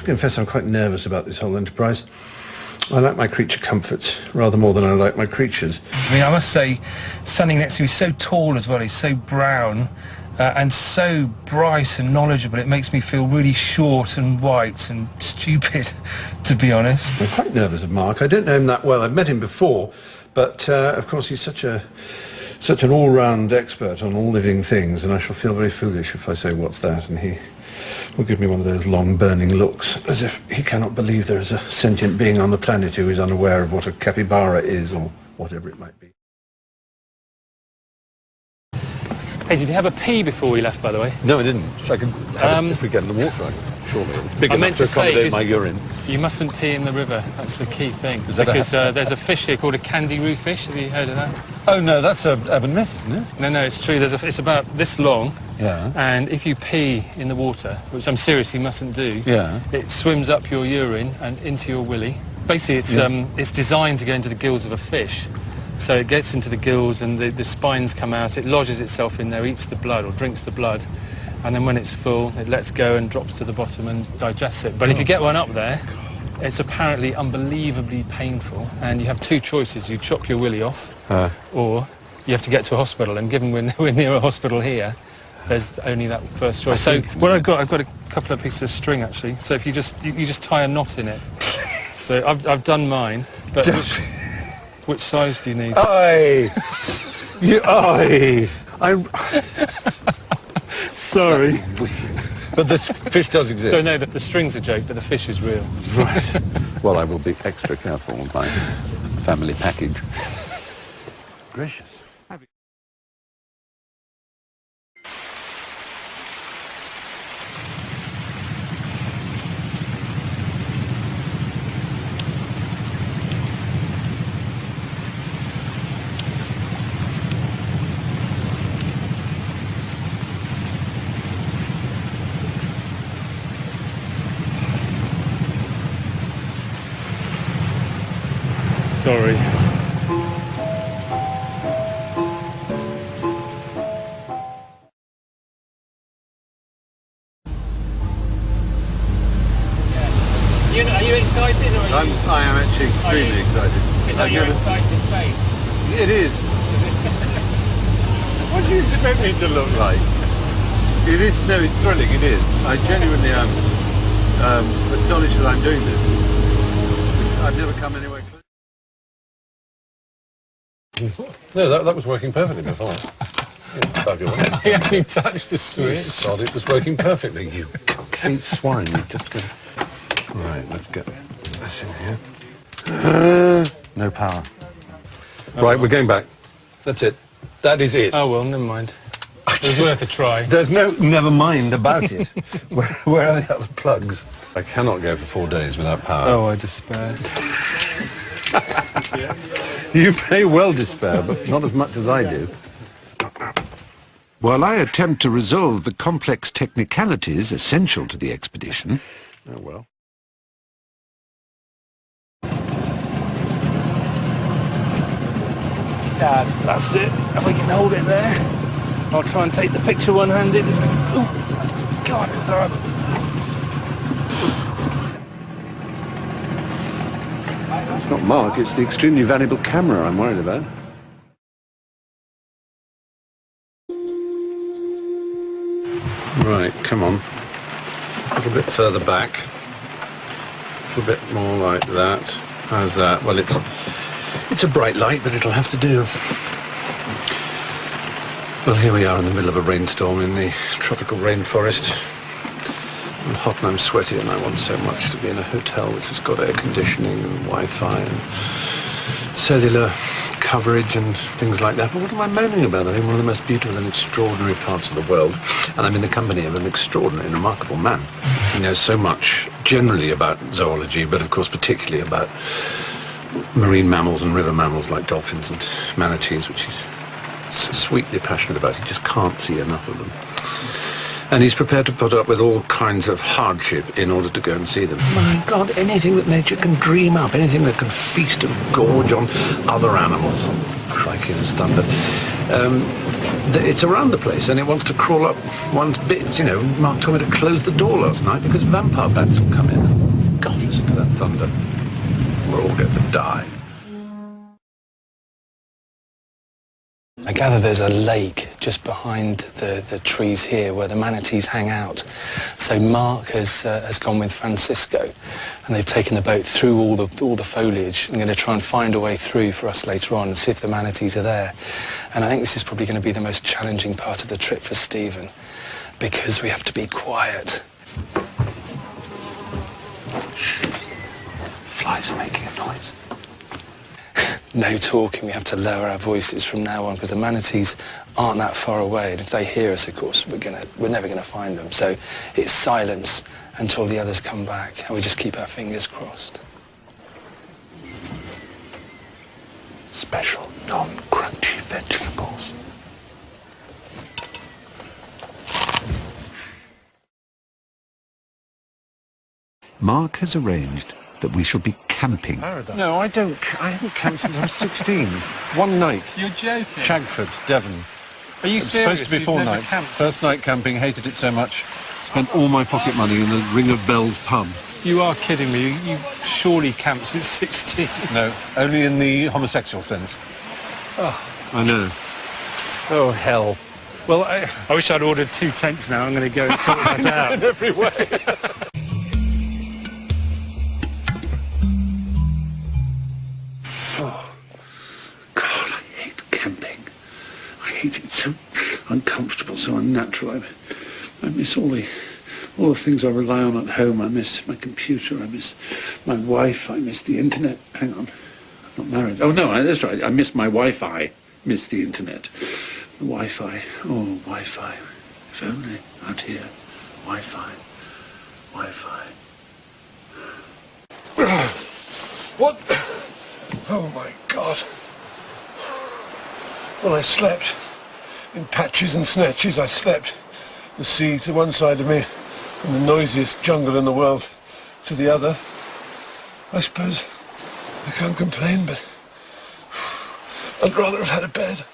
confess I'm quite nervous about this whole enterprise. I like my creature comforts rather more than I like my creatures. I mean, I must say, standing next to me, he's so tall as well, he's so brown and so bright and knowledgeable. It makes me feel really short and white and stupid, to be honest. I'm quite nervous of Mark. I don't know him that well. I've met him before, but of course he's such an all-round expert on all living things, and I shall feel very foolish if I say, what's that? And he will give me one of those long burning looks, as if he cannot believe there is a sentient being on the planet who is unaware of what a capybara is, or whatever it might be. Hey, did you have a pee before we left, by the way? No, I didn't. So I could have it if we get in the water, surely. It's big enough to accommodate my urine. You mustn't pee in the river. That's the key thing. Because there's a fish here called a kangaroo fish. Have you heard of that? Oh, no, that's an urban myth, isn't it? No, it's true. It's about this long. Yeah. And if you pee in the water, which I'm serious you mustn't do, yeah, it swims up your urine and into your willy. Basically, it's designed to go into the gills of a fish. So it gets into the gills and the spines come out, it lodges itself in there, eats the blood or drinks the blood, and then when it's full, it lets go and drops to the bottom and digests it. But if you get one up there, it's apparently unbelievably painful, and you have two choices. You chop your willy off, or you have to get to a hospital, and given we're near a hospital here, there's only that first choice. So what I've got a couple of pieces of string, actually. So if you just tie a knot in it. So I've done mine, but... Which size do you need? Aye! Sorry. But this fish does exist? No, the string's a joke, but the fish is real. Right. Well, I will be extra careful with my family package. Gracious. Sorry. Are you excited, or are you... I am actually extremely excited. Is that your excited face? It is. What do you expect me to look like? It is. No, it's thrilling. It is. I genuinely am astonished that I'm doing this. I've never come anywhere close. No, that was working perfectly before. He only touched the switch. Sod, it was working perfectly. You complete swine. You just go. Right, let's get this in here. No power. Right, we're going back. That's it. That is it. Oh, well, never mind. It was worth a try. There's no never mind about it. Where are the other plugs? I cannot go for 4 days without power. Oh, I despair. You may well despair, but not as much as I do. While I attempt to resolve the complex technicalities essential to the expedition... Oh, well. That's it. If we can hold it there, I'll try and take the picture one-handed. Oh, God, it's horrible. It's not Mark, it's the extremely valuable camera I'm worried about. Right, come on. A little bit further back. A little bit more like that. How's that? Well, it's a bright light, but it'll have to do. Well, here we are in the middle of a rainstorm in the tropical rainforest. I'm hot and I'm sweaty, and I want so much to be in a hotel which has got air conditioning and Wi-Fi and cellular coverage and things like that. But what am I moaning about? I'm in one of the most beautiful and extraordinary parts of the world, and I'm in the company of an extraordinary and remarkable man. He knows so much generally about zoology, but of course particularly about marine mammals and river mammals like dolphins and manatees, which he's so sweetly passionate about. He just can't see enough of them. And he's prepared to put up with all kinds of hardship in order to go and see them. My God, anything that nature can dream up, anything that can feast and gorge on other animals. Crikey, there's thunder. It's around the place and it wants to crawl up one's bits. You know, Mark told me to close the door last night because vampire bats will come in. God, listen to that thunder. We're all going to die. I gather there's a lake just behind the trees here where the manatees hang out. So Mark has gone with Francisco and they've taken the boat through all the foliage and going to try and find a way through for us later on and see if the manatees are there. And I think this is probably going to be the most challenging part of the trip for Stephen because we have to be quiet. Flies are making a noise. No talking, we have to lower our voices from now on because the manatees aren't that far away, and if they hear us, of course, we're never going to find them. So it's silence until the others come back, and we just keep our fingers crossed. Special non-crunchy vegetables. Mark has arranged that we shall be camping. No, I haven't camped since I was 16. One night. You're joking? Chagford, Devon. Are you It's serious? supposed to be You've 4 never nights. camped First since- night camping, hated it so much. Spent all my pocket money in the Ring of Bells pub. You are kidding me. You surely camped since 16. No, only in the homosexual sense. Oh. I know. Oh, hell. Well, I wish I'd ordered 2 tents now. I'm going to go and sort that out. In every way. Oh, God, I hate camping. I hate it. So uncomfortable, so unnatural. I miss all the things I rely on at home. I miss my computer. I miss my wife. I miss the internet. Hang on, I'm not married. Oh no, that's right. I miss my Wi-Fi. Miss the internet. The Wi-Fi. Oh, Wi-Fi. If only out here. Wi-Fi. Wi-Fi. What? Oh my God. Well, I slept. In patches and snatches, I slept. The sea to one side of me, and the noisiest jungle in the world to the other. I suppose I can't complain, but I'd rather have had a bed.